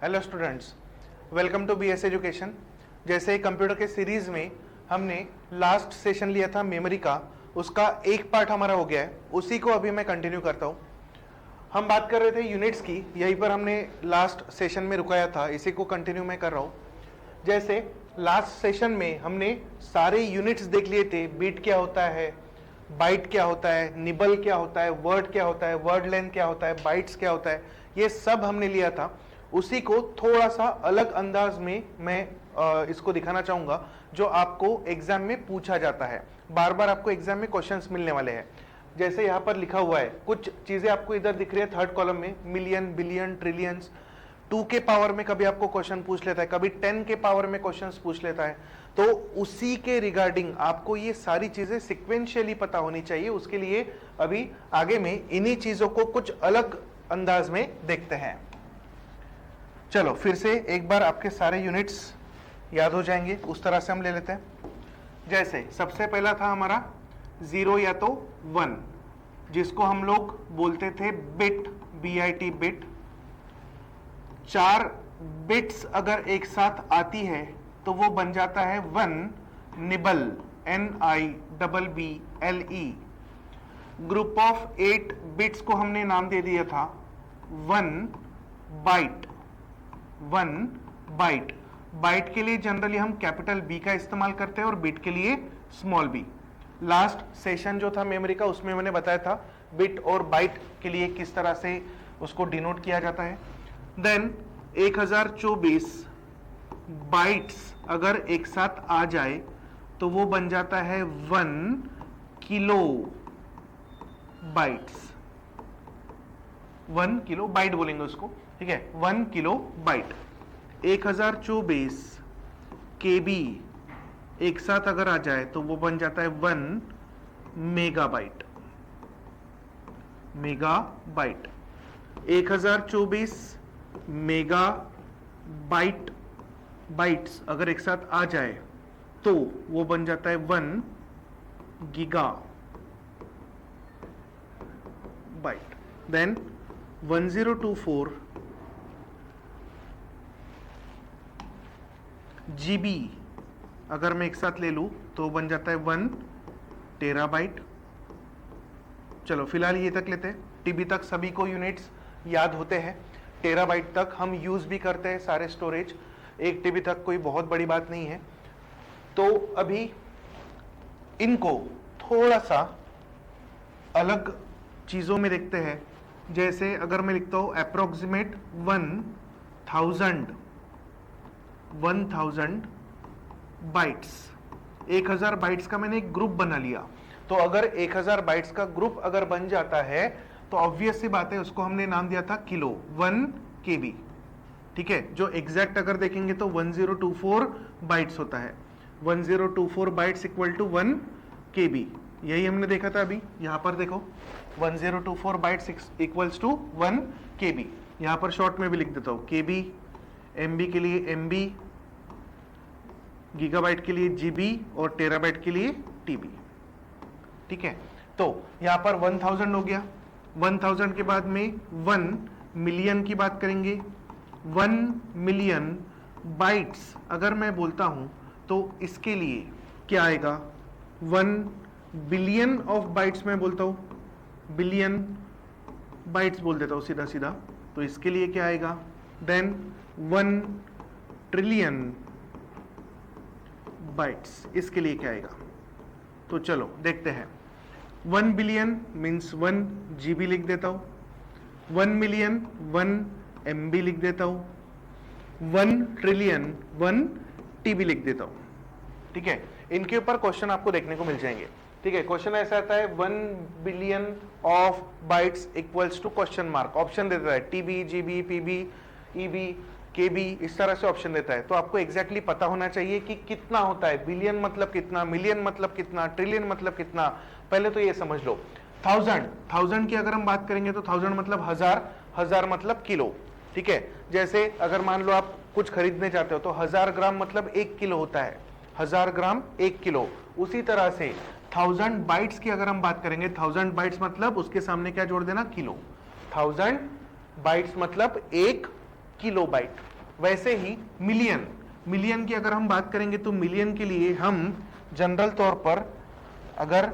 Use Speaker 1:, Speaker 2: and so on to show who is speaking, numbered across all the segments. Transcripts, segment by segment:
Speaker 1: Hello students, welcome to BS education. जैसे computer के series में हमने लास्ट सेशन लिया था मेमोरी का, उसका एक पार्ट हमारा हो गया है, उसी को अभी मैं कंटिन्यू करता हूँ। हम बात कर रहे थे यूनिट्स की, यहीं पर हमने लास्ट सेशन में रुकाया था, इसी को कंटिन्यू मैं कर रहा हूँ। जैसे लास्ट सेशन में हमने सारे यूनिट्स देख लिए थे, बीट क्या होता है, बाइट क्या होता है, निबल क्या होता है, वर्ड क्या होता है, वर्ड लेंथ क्या होता है, बाइट्स क्या होता है, ये सब हमने लिया था। उसी को थोड़ा सा अलग अंदाज में मैं इसको दिखाना चाहूंगा, जो आपको एग्जाम में पूछा जाता है। बार बार आपको एग्जाम में क्वेश्चंस मिलने वाले हैं। जैसे यहाँ पर लिखा हुआ है, कुछ चीजें आपको इधर दिख रही है थर्ड कॉलम में, मिलियन, बिलियन, ट्रिलियंस। 2 के पावर में कभी आपको क्वेश्चन पूछ लेता है, कभी 10 के पावर में क्वेश्चंस पूछ लेता है। तो उसी के रिगार्डिंग आपको ये सारी चीजें सिक्वेंशियली पता होनी चाहिए। उसके लिए अभी आगे में इन्हीं चीजों को कुछ अलग अंदाज में देखते हैं। चलो फिर से एक बार आपके सारे यूनिट्स याद हो जाएंगे, उस तरह से हम ले लेते हैं। जैसे सबसे पहला था हमारा 0 या तो 1, जिसको हम लोग बोलते थे बिट, BIT बिट। 4 बिट्स अगर एक साथ आती है तो वो बन जाता है 1 nibble, NIBBLE। Group of 8 bits को हमने नाम दे दिया था 1 बाइट। 1 बाइट। बाइट के लिए जनरली हम कैपिटल B का इस्तेमाल करते हैं और बिट के लिए स्मॉल b। लास्ट सेशन जो था मेमोरी का, उसमें मैंने बताया था बिट और बाइट के लिए किस तरह से उसको डिनोट किया जाता है। देन 1024 बाइट्स अगर एक साथ आ जाए तो वो बन जाता है 1 किलो बाइट्स। 1 किलो बाइट बोलेंगे उसको, ठीक है, 1 किलो बाइट। 1024 KB एक साथ अगर आ जाए तो वो बन जाता है 1 megabyte. Megabyte. 1024 mega bite, bytes अगर एक साथ आ जाए तो वो बन जाता है 1 गीगा बाइट। देन 1024 GB अगर मैं एक साथ ले लूं तो बन जाता है 1 टेराबाइट। चलो फिलहाल ये तक लेते हैं। TB तक सभी को यूनिट्स याद होते हैं, टेराबाइट तक हम यूज भी करते हैं सारे स्टोरेज। 1 TB तक कोई बहुत बड़ी बात नहीं है। तो अभी इनको थोड़ा सा अलग चीजों में देखते हैं। जैसे अगर मैं लिखता हूं अप्रोक्सीमेट 1000 बाइट्स, 1000 बाइट्स का मैंने एक ग्रुप बना लिया। तो अगर 1000 बाइट्स का ग्रुप अगर बन जाता है तो ऑब्वियस सी बात है, उसको हमने नाम दिया था किलो, 1 KB, ठीक है। जो एग्जैक्ट अगर देखेंगे तो 1024 बाइट्स होता है। 1024 बाइट्स इक्वल टू 1 KB, यही हमने देखा था अभी। यहां पर देखो 1024 बाइट्स इक्वल्स टू 1 KB। यहां पर शॉर्ट में भी लिख देता हूं KB, MB के लिए MB, गीगाबाइट के लिए GB और टेराबाइट के लिए TB, ठीक है। तो यहां पर 1000 हो गया। 1000 के बाद में 1 मिलियन की बात करेंगे। 1 मिलियन बाइट्स अगर मैं बोलता हूं तो इसके लिए क्या आएगा, 1 बिलियन ऑफ बाइट्स मैं बोलता हूं, बिलियन बाइट्स बोल देता हूं सीधा सीधा, तो इसके लिए क्या आएगा। देन 1 ट्रिलियन बाइट्स, इसके लिए क्या आएगा। तो चलो देखते हैं। 1 बिलियन मीन्स 1 GB लिख देता हूं। 1 मिलियन 1 MB लिख देता हूं। 1 ट्रिलियन 1 TB लिख देता हूं, ठीक है। इनके ऊपर क्वेश्चन आपको देखने को मिल जाएंगे, ठीक है। क्वेश्चन ऐसा आता है 1 billion of bytes equals to question mark, option देता है TB, GB, PB, EB, KB, इस तरह से ऑप्शन देता है। तो आपको एग्जैक्टली पता होना चाहिए कि कितना होता है, बिलियन मतलब कितना, मिलियन मतलब कितना, ट्रिलियन मतलब कितना। पहले तो ये समझ लो। 1000 की अगर हम बात करेंगे तो 1000 मतलब 1000, 1000 मतलब किलो, ठीक है। जैसे अगर मान लो आप कुछ खरीदने जाते हो तो 1000 ग्राम मतलब 1 किलो होता है, 1000 ग्राम 1 किलो। उसी तरह से 1000 बाइट्स की अगर हम बात करेंगे, 1000 बाइट्स मतलब उसके सामने क्या जोड़ देना, किलो। 1000 बाइट्स मतलब 1 किलो बाइट, वैसे ही मिलियन, मिलियन की अगर हम बात करेंगे तो मिलियन के लिए हम जनरल तौर पर अगर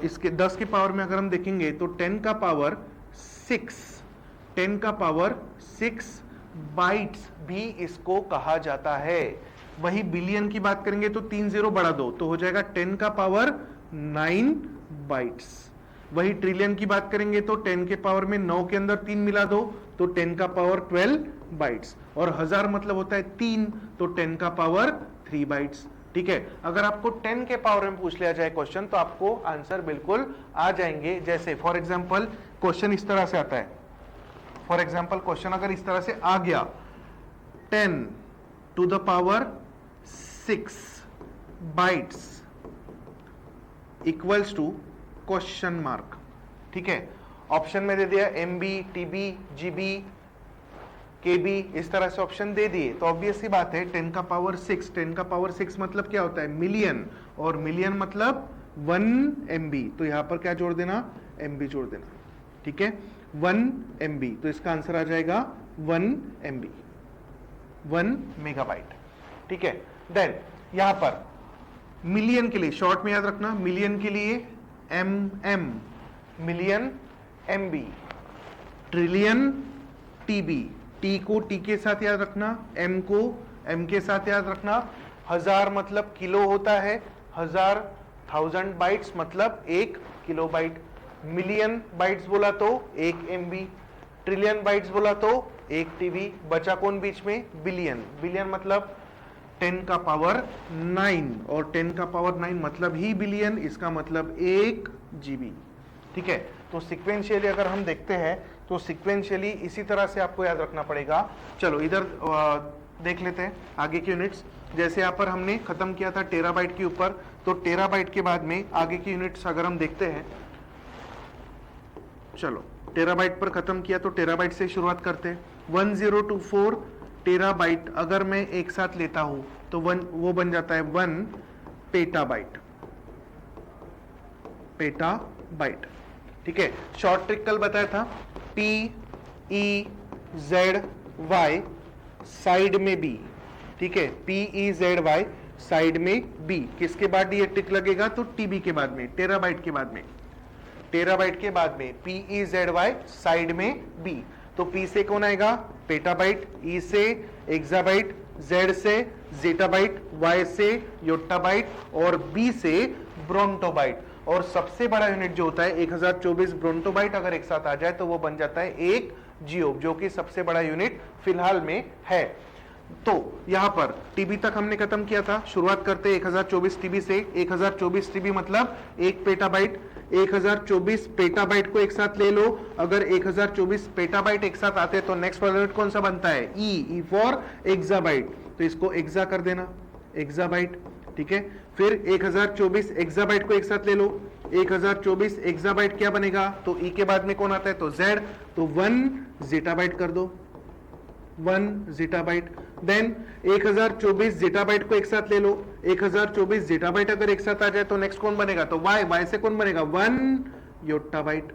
Speaker 1: इसके 10 के पावर में अगर हम देखेंगे तो 10 का पावर 6, 10 का पावर 6 बाइट्स भी इसको कहा जाता है। वही बिलियन की बात करेंगे तो 3 0 बढ़ा दो तो हो जाएगा 10 का पावर 9 बाइट्स। वही ट्रिलियन की बात करेंगे तो 10 के पावर में 9 के अंदर 3 मिला दो तो 10 का पावर 12 बाइट्स। और हजार मतलब होता है 3 तो 10 का पावर 3 बाइट्स। ठीक है, अगर आपको 10 के पावर में पूछ लिया जाए क्वेश्चन तो आपको आंसर बिल्कुल आ जाएंगे। जैसे फॉर एग्जांपल क्वेश्चन इस तरह से आता है, फॉर एग्जांपल क्वेश्चन अगर इस तरह से आ गया 10 to the power 6 bytes equals to question mark. ठीक है, ऑप्शन में दे दिया MB, TB, GB, KB, इस तरह से ऑप्शन दे दिए तो ऑब्वियस सी बात है 10 का पावर 6, 10 का पावर 6 मतलब क्या होता है मिलियन, और मिलियन मतलब 1 MB, तो यहां पर क्या जोड़ देना, MB जोड़ देना। ठीक है, 1 MB, तो इसका आंसर आ जाएगा 1 MB, 1 मेगाबाइट। ठीक है, देन यहां पर मिलियन के लिए शॉर्ट में याद रखना, मिलियन के लिए MM, million MB, trillion TB, T को T के साथ याद रखना, M को M के साथ याद रखना, हजार मतलब किलो होता है, हजार 1000 बाइट्स मतलब 1 किलो बाइट, मिलियन बाइट्स बोला तो 1 MB, ट्रिलियन बाइट्स बोला तो 1 TB, बचा कौन बीच में, बिलियन, बिलियन मतलब 10 का पावर 9 और 10 का पावर 9 मतलब ही बिलियन, इसका मतलब 1 GB। ठीक है, तो सिक्वेंशियली अगर हम देखते हैं तो सिक्वेंशियली इसी तरह से आपको याद रखना पड़ेगा। चलो इधर देख लेते हैं आगे की यूनिट्स। जैसे यहाँ पर हमने खत्म किया था टेराबाइट के ऊपर, तो टेराबाइट के बाद में आगे की यूनिट्स अगर हम देखते हैं, चलो टेराबाइट पर खत्म किया तो टेराबाइट से शुरुआत करते हैं। 1024 टेराबाइट अगर मैं एक साथ लेता हूं तो वो बन जाता है 1 पेटाबाइट, पेटाबाइट। ठीक है, शॉर्ट ट्रिक कल बताया था, PEZY साइड में B। ठीक है, PEZY साइड में B, किसके बाद ये ट्रिक लगेगा तो TB के बाद में, टेराबाइट के बाद में, टेराबाइट के बाद में PEZY साइड में B। तो P से कौन आएगा, पेटाबाइट, E से एक्साबाइट, Z से जेटाबाइट, Y से योट्टाबाइट और B से ब्रोंटोबाइट। और सबसे बड़ा यूनिट जो होता है 1024 ब्रोंटोबाइट अगर एक साथ आ जाए तो वो बन जाता है 1 जियोब, जो कि सबसे बड़ा यूनिट फिलहाल में है। तो यहां पर टीबी तक हमने खत्म किया था, शुरुआत करते 1024 टीबी से। 1024 टीबी मतलब 1 पेटाबाइट, 1024 पेटाबाइट को एक साथ ले लो। अगर 1024 पेटाबाइट एक साथ आते हैं तो नेक्स्ट वाला यूनिट कौन सा बनता है, ई फॉर एक्साबाइट, तो इसको एक्सा कर देना, एक्साबाइट। ठीक है, फिर 1024 एक्साबाइट को एक साथ ले लो, 1024 एक्साबाइट क्या बनेगा, तो ई के बाद में कौन आता है तो जेड, तो 1 जेटाबाइट कर दो, 1 जेटाबाइट। देन 1024 जेटाबाइट को एक साथ ले लो, 1024 जेटाबाइट अगर एक साथ आ जाए तो नेक्स्ट कौन बनेगा, तो वाई, वाई से कौन बनेगा 1 योट्टाबाइट।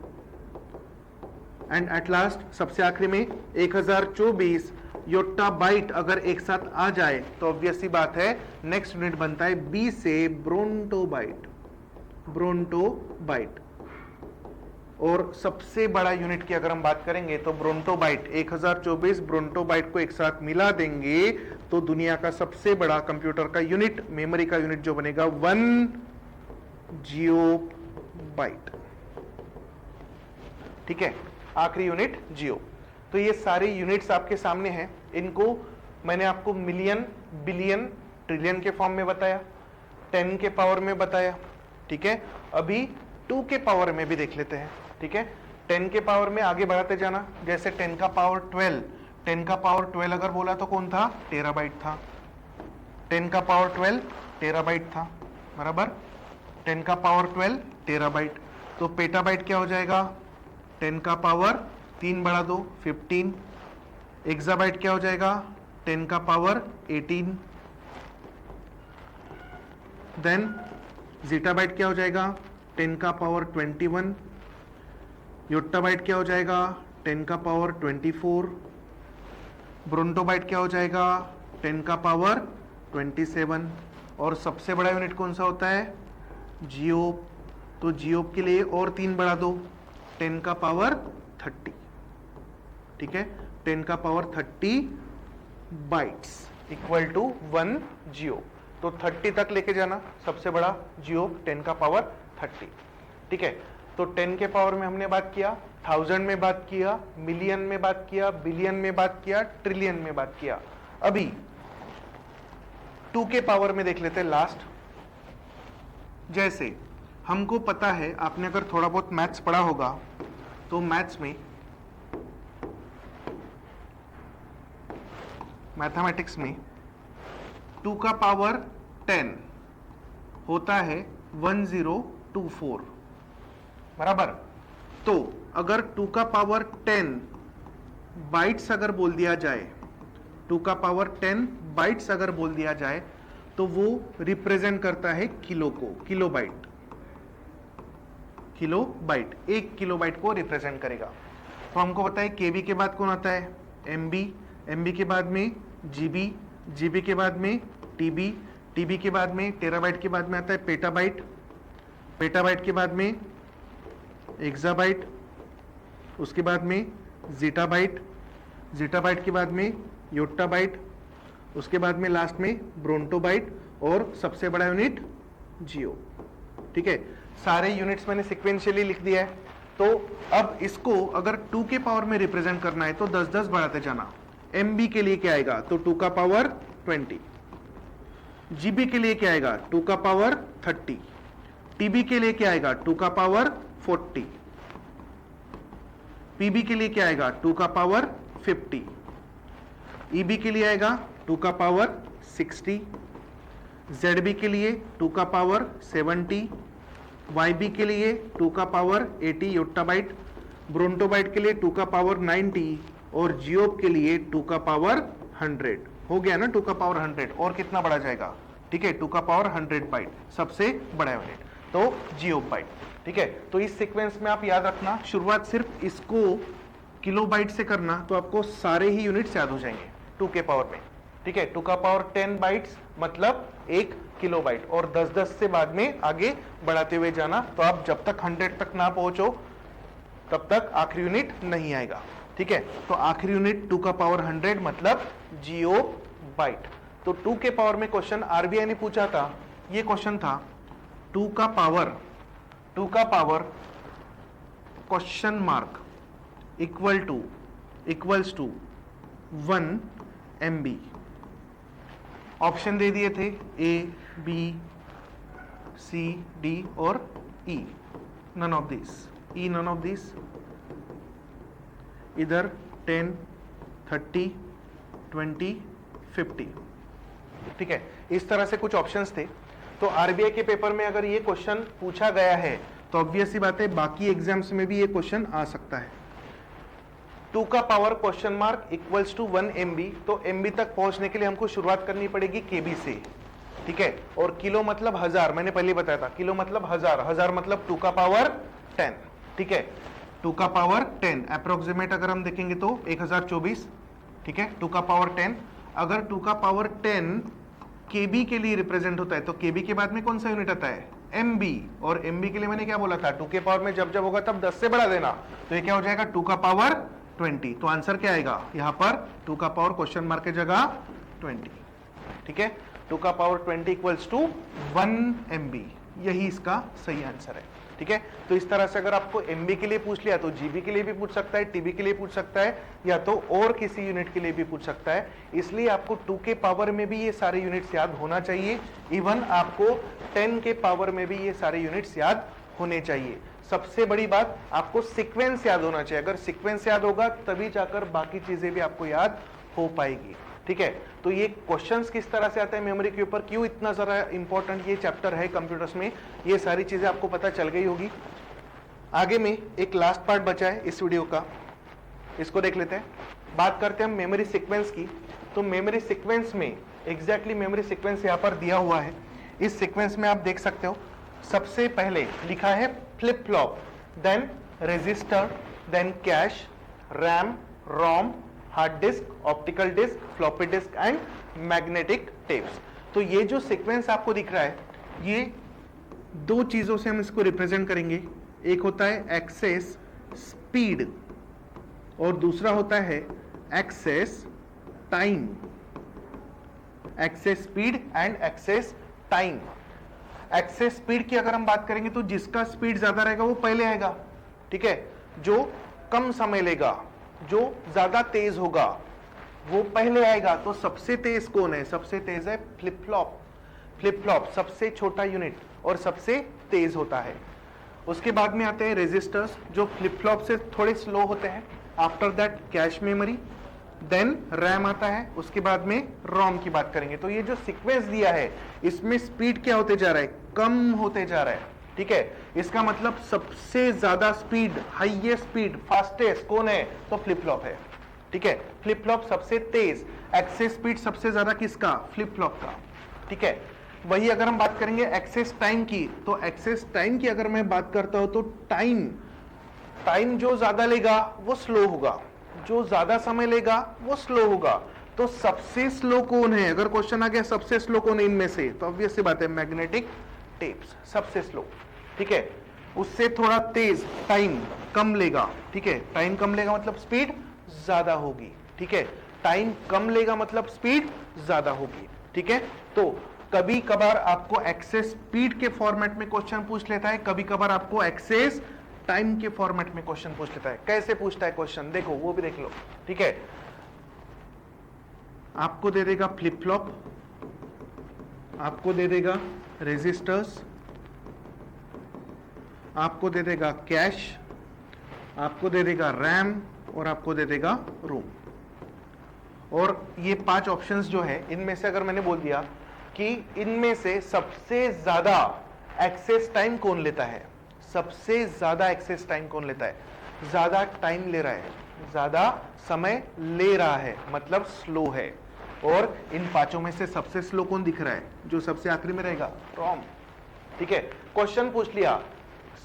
Speaker 1: एंड एट लास्ट सबसे आखिरी में 1024 योट्टाबाइट अगर एक साथ आ जाए तो ऑब्वियस सी बात है नेक्स्ट यूनिट बनता है बी से ब्रोंटोबाइट, ब्रोंटोबाइट। और सबसे बड़ा यूनिट की अगर हम बात करेंगे तो ब्रोंटोबाइट, 1024 ब्रोंटोबाइट को एक साथ मिला देंगे तो दुनिया का सबसे बड़ा कंप्यूटर का यूनिट, मेमोरी का यूनिट जो बनेगा 1 जियोबाइट। ठीक है, आखिरी यूनिट जियो। तो ये सारी यूनिट्स आपके सामने हैं, इनको मैंने आपको मिलियन, बिलियन, ट्रिलियन के फॉर्म में बताया, 10 के पावर में बताया। ठीक है, अभी 2 के पावर में भी देख लेते हैं। ठीक है, 10 के पावर में आगे बढ़ाते जाना, जैसे 10 का पावर 12, 10 का पावर 12 अगर बोला तो कौन था, टेराबाइट था। 10 का पावर 12 टेराबाइट था, बराबर, 10 का पावर 12 टेराबाइट। तो पेटाबाइट क्या हो जाएगा, 10 का पावर 3 बढ़ा दो 15। एक्साबाइट क्या हो जाएगा, 10 का पावर 18। देन जीटाबाइट क्या हो जाएगा, 10 का पावर 21। योट्टाबाइट क्या हो जाएगा, 10 का पावर 24। ब्रोंटो बाइट क्या हो जाएगा 10 का पावर 27, और सबसे बड़ा यूनिट कौन सा होता है जियोप, तो जियोप के लिए और 3 बढ़ा दो 10 का पावर 30, ठीक है 10 का पावर 30 बाइट्स इक्वल टू 1 जियो, तो 30 तक लेके जाना सबसे बड़ा जियो 10 का पावर 30, ठीक है। तो 10 के पावर में हमने बात किया, 1000 में बात किया, मिलियन में बात किया, बिलियन में बात किया, ट्रिलियन में बात किया। अभी 2 के पावर में देख लेते हैं लास्ट। जैसे हमको पता है, आपने अगर थोड़ा बहुत मैथ्स पढ़ा होगा तो मैथ्स में, मैथमेटिक्स में 2 का पावर 10 होता है 1024, बराबर। तो अगर 2 का पावर 10 बाइट्स अगर बोल दिया जाए, 2 का पावर 10 बाइट्स अगर बोल दिया जाए तो वो रिप्रेजेंट करता है किलो को, kilo byte, kilo byte, 1 kilo byte को रिप्रेजेंट करेगा। तो हमको पता है केबी के बाद कौन आता है एमबी, एमबी के बाद में जीबी, जीबी के बाद में टीबी, टीबी के बाद में टेराबाइट के बाद में आता है पेटाबाइट, पेटाबाइट के बाद में एक्साबाइट, उसके बाद में जीटाबाइट, जीटाबाइट के बाद में योट्टाबाइट, उसके बाद में लास्ट में ब्रोंटोबाइट, और सबसे बड़ा यूनिट जियो, ठीक है। सारे यूनिट्स मैंने सिक्वेंशियली लिख दिया है। तो अब इसको अगर 2 के पावर में रिप्रेजेंट करना है तो 10-10 बढ़ाते जाना। एमबी के लिए क्या आएगा तो 2 का पावर 20, जीबी के लिए क्या आएगा 2 का पावर 30, टीबी के लिए क्या आएगा 2 का पावर 40, पीबी के लिए क्या आएगा 2 का पावर 50, ईबी के लिए आएगा 2 का पावर 60, जेडबी के लिए 2 का पावर 70, वाईबी के लिए 2 का पावर 80 योट्टाबाइट, ब्रोंटोबाइट के लिए 2 का पावर 90, और जियोप के लिए 2 का पावर 100। हो गया ना 2 का पावर 100, और कितना बढ़ा जाएगा, ठीक है 2 का पावर 100 बाइट, सबसे बड़ा यूनिट तो जियोप बाइट, ठीक है। तो इस सीक्वेंस में आप याद रखना, शुरुआत सिर्फ इसको किलो बाइट से करना तो आपको सारे ही यूनिट्स याद हो जाएंगे 2 के पावर में, ठीक है। 2 का पावर 10 बाइट्स मतलब 1 किलो बाइट, और 10-10 से बाद में आगे बढ़ाते हुए जाना। तो आप जब तक 100 तक ना पहुंचो तब तक आखिरी यूनिट नहीं आएगा, ठीक है। तो आखिरी यूनिट 2 का पावर 100 मतलब जियो बाइट। तो 2 के पावर में क्वेश्चन आरबीआई ने पूछा था, ये क्वेश्चन था 2 का power question mark equals to 1 MB। Option दे दिए थे A, B, C, D और E, none of these, इधर 10, 30, 20, 50, ठीक है। इस तरह से कुछ ऑप्शंस थे। तो आरबीआई के पेपर में अगर ये क्वेश्चन पूछा गया है तो ऑब्वियस सी बात है बाकी एग्जाम्स में भी ये क्वेश्चन आ सकता है। 2 का power question mark equals to 1 MB, तो MB तक पहुंचने के लिए हमको शुरुआत करनी पड़ेगी KB से, ठीक है। और किलो मतलब 1000, मैंने पहले बताया था, किलो मतलब 1000, 1000 मतलब 2 का पावर 10, ठीक है। 2 का पावर 10 अप्रोक्सीमेट अगर हम देखेंगे तो 1024, ठीक है। 2 का पावर 10, अगर 2 का पावर 10 KB के लिए रिप्रेजेंट होता है तो KB के बाद में कौन सा यूनिट आता है MB, और MB के लिए मैंने क्या बोला था 2 के पावर में जब जब होगा तब 10 से बढ़ा देना, तो ये क्या हो जाएगा 2 का पावर 20। तो आंसर क्या आएगा यहां पर 2 का पावर क्वेश्चन मार्क की जगह 20, ठीक है। 2 का पावर 20 इक्वल्स टू 1 MB, यही इसका सही आंसर है, ठीक है। तो इस तरह से अगर आपको MB के लिए पूछ लिया तो GB के लिए भी पूछ सकता है, TB के लिए पूछ सकता है, या तो और किसी यूनिट के लिए भी पूछ सकता है। इसलिए आपको 2 के पावर में भी ये सारे यूनिट्स याद होना चाहिए, इवन आपको 10 के पावर में भी ये सारे यूनिट्स याद होने चाहिए। सबसे बड़ी बात आपको सीक्वेंस याद होना चाहिए, अगर सीक्वेंस याद होगा तभी जाकर बाकी चीजें भी आपको याद हो पाएगी, ठीक है। तो ये क्वेश्चंस किस तरह से आते हैं मेमोरी के ऊपर, क्यों इतना ज़रा इंपॉर्टेंट ये चैप्टर है कंप्यूटर्स में, ये सारी चीजें आपको पता चल गई होगी। आगे में एक लास्ट पार्ट बचा है इस वीडियो का, इसको देख लेते हैं। बात करते हैं हम मेमोरी सीक्वेंस की। तो मेमोरी सीक्वेंस में एग्जैक्टली मेमोरी सीक्वेंस यहाँ पर दिया हुआ है। इस सीक्वेंस में आप देख सकते हो सबसे पहले लिखा है flip flop, then register, then cache, RAM, ROM, hard disk, optical disk, floppy disk and magnetic tapes. तो ये जो सीक्वेंस आपको दिख रहा है, ये दो चीजों से हम इसको रिप्रेजेंट करेंगे। एक होता है एक्सेस स्पीड और दूसरा होता है access time. Access speed and access time. Access speed की अगर हम बात करेंगे तो जिसका स्पीड ज्यादा रहेगा वो पहले आएगा, ठीक है। जो कम समय लेगा, जो ज्यादा तेज होगा वो पहले आएगा। तो सबसे तेज कौन है? सबसे तेज है फ्लिप फ्लॉप। फ्लिप फ्लॉप सबसे छोटा यूनिट और सबसे तेज होता है। उसके बाद में आते हैं रेजिस्टर्स, जो फ्लिप फ्लॉप से थोड़े स्लो होते हैं। After that cache memory, then RAM आता है, उसके बाद में रोम की बात करेंगे। तो ये जो सीक्वेंस दिया है इसमें स्पीड क्या होते जा रहा है? कम होते जा रहा है, ठीक है। इसका मतलब सबसे ज्यादा स्पीड, हाईएस्ट स्पीड, फास्टेस्ट कौन है? तो फ्लिप फ्लॉप है, ठीक है। फ्लिप फ्लॉप सबसे तेज। एक्सेस स्पीड सबसे ज्यादा किसका? फ्लिप फ्लॉप का, ठीक है। वही अगर हम बात करेंगे एक्सेस टाइम की, तो एक्सेस टाइम की अगर मैं बात करता हूं तो टाइम जो ज्यादा लेगा वो स्लो होगा, जो ज्यादा समय लेगा वो स्लो होगा। तो सबसे स्लो कौन है? अगर क्वेश्चन आ गया सबसे स्लो कौन है इनमें से, तो ऑब्वियस सी बात है मैग्नेटिक टेप्स सबसे स्लो, ठीक है। उससे थोड़ा तेज, टाइम कम लेगा, ठीक है। टाइम कम लेगा मतलब स्पीड ज्यादा होगी, ठीक है। टाइम कम लेगा मतलब स्पीड ज्यादा होगी, ठीक है। तो कभी कभार आपको एक्सेस स्पीड के फॉर्मेट में क्वेश्चन पूछ लेता है, कभी कभार आपको एक्सेस टाइम के फॉर्मेट में क्वेश्चन पूछ लेता है। कैसे पूछता है क्वेश्चन देखो, वो भी देख लो, ठीक है। आपको दे देगा फ्लिप फ्लॉप, आपको दे देगा रेजिस्टर्स, आपको दे देगा कैश, आपको दे देगा रैम और आपको दे देगा रोम। और ये 5 ऑप्शंस जो है इनमें से अगर मैंने बोल दिया कि इनमें से सबसे ज्यादा एक्सेस टाइम कौन लेता है, सबसे ज्यादा एक्सेस टाइम कौन लेता है? ज्यादा टाइम ले रहा है, ज्यादा समय ले रहा है मतलब स्लो है। और इन 5 में से सबसे स्लो कौन दिख रहा है? जो सबसे आखिरी में रहेगा, रोम, ठीक है। क्वेश्चन पूछ लिया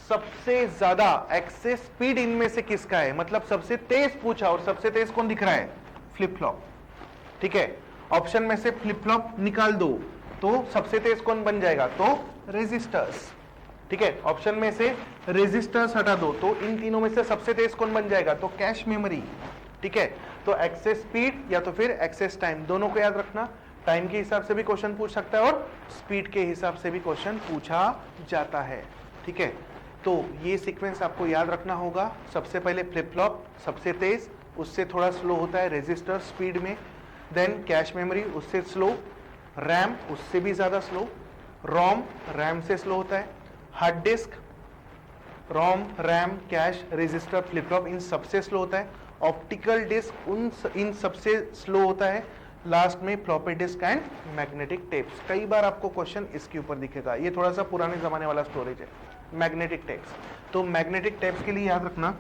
Speaker 1: सबसे ज्यादा एक्सेस स्पीड इनमें से किसका है, मतलब सबसे तेज पूछा, और सबसे तेज कौन दिख रहा है? फ्लिप फ्लॉप, ठीक है। ऑप्शन में से फ्लिप फ्लॉप निकाल दो तो सबसे तेज कौन बन जाएगा? तो रेजिस्टर्स, ठीक है। ऑप्शन में से रेजिस्टर्स हटा दो तो इन तीनों में से सबसे तेज कौन बन जाएगा? तो कैश मेमोरी, ठीक है। तो एक्सेस स्पीड या तो फिर एक्सेस टाइम, दोनों को याद रखना। टाइम के हिसाब से भी क्वेश्चन पूछ सकता है और स्पीड के हिसाब से भी क्वेश्चन पूछा जाता है, ठीक है। तो ये सीक्वेंस आपको याद रखना होगा। सबसे पहले फ्लिप फ्लॉप सबसे तेज, उससे थोड़ा स्लो होता है रेजिस्टर स्पीड में, देन कैश मेमोरी उससे स्लो, रैम उससे भी ज्यादा स्लो, रोम रैम से स्लो होता है, hard disk, ROM, RAM, cache, register, flip flop इन सबसे स्लो होता है, ऑप्टिकल डिस्क इन सबसे स्लो होता है, लास्ट में floppy disk and magnetic tapes. कई बार आपको क्वेश्चन इसके ऊपर दिखेगा, ये थोड़ा सा पुराने जमाने वाला स्टोरेज है, मैग्नेटिक टेप्स। तो मैग्नेटिक टेप्स के लिए याद रखना,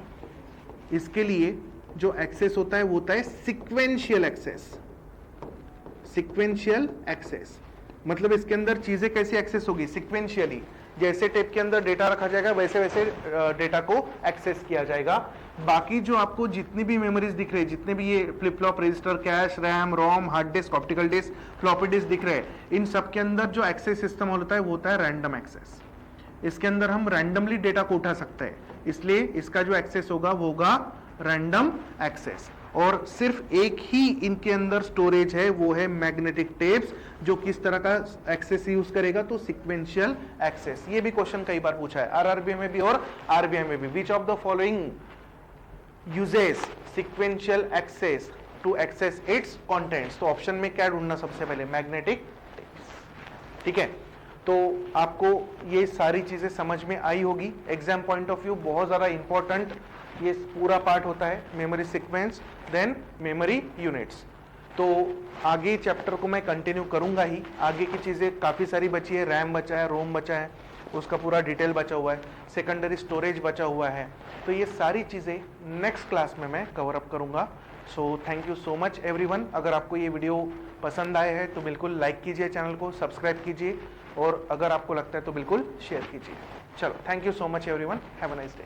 Speaker 1: इसके लिए जो एक्सेस होता है वो होता है सिक्वेंशियल एक्सेस। सिक्वेंशियल एक्सेस मतलब इसके अंदर चीजें कैसी एक्सेस होगी? सिक्वेंशियली, जैसे टेप के अंदर डेटा रखा जाएगा वैसे वैसे डेटा को एक्सेस किया जाएगा। बाकी जो आपको जितनी भी मेमोरीज दिख रही है, जितने भी ये flip flop, register, cache, RAM, ROM, hard disk, optical disk, floppy disk दिख रहे हैं, इन सब के अंदर जो एक्सेस सिस्टम होता है वो होता है रैंडम एक्सेस। इसके अंदर हम रैंडमली डेटा को उठा सकते हैं, इसलिए इसका जो एक्सेस होगा वो होगा रैंडम एक्सेस। और सिर्फ एक ही इनके अंदर स्टोरेज है, वो है मैग्नेटिक टेप्स, जो किस तरह का एक्सेस यूज करेगा? तो सिक्वेंशियल एक्सेस। ये भी क्वेश्चन कई बार पूछा है आरआरबी में भी और आरबीआई में भी। Which of the following uses sequential access to access its contents? तो ऑप्शन में क्या ढूंढना सबसे पहले? मैग्नेटिक टेप्स, ठीक है। तो आपको ये सारी चीजें समझ में आई होगी। एग्जाम पॉइंट ऑफ व्यू बहुत ज्यादा इंपॉर्टेंट ये पूरा पार्ट होता है, memory sequence then memory units. तो आगे चैप्टर को मैं कंटिन्यू करूंगा ही, आगे की चीजें काफी सारी बची है, रैम बचा है, रोम बचा है, उसका पूरा डिटेल बचा हुआ है, सेकेंडरी स्टोरेज बचा हुआ है। तो ये सारी चीजें नेक्स्ट क्लास में मैं कवर अप करूंगा। So thank you so much everyone. अगर आपको ये वीडियो पसंद आए है तो बिल्कुल लाइक कीजिए, चैनल को सब्सक्राइब कीजिए, और अगर आपको लगता है तो बिल्कुल शेयर कीजिए। चलो, thank you so much everyone, have a nice day.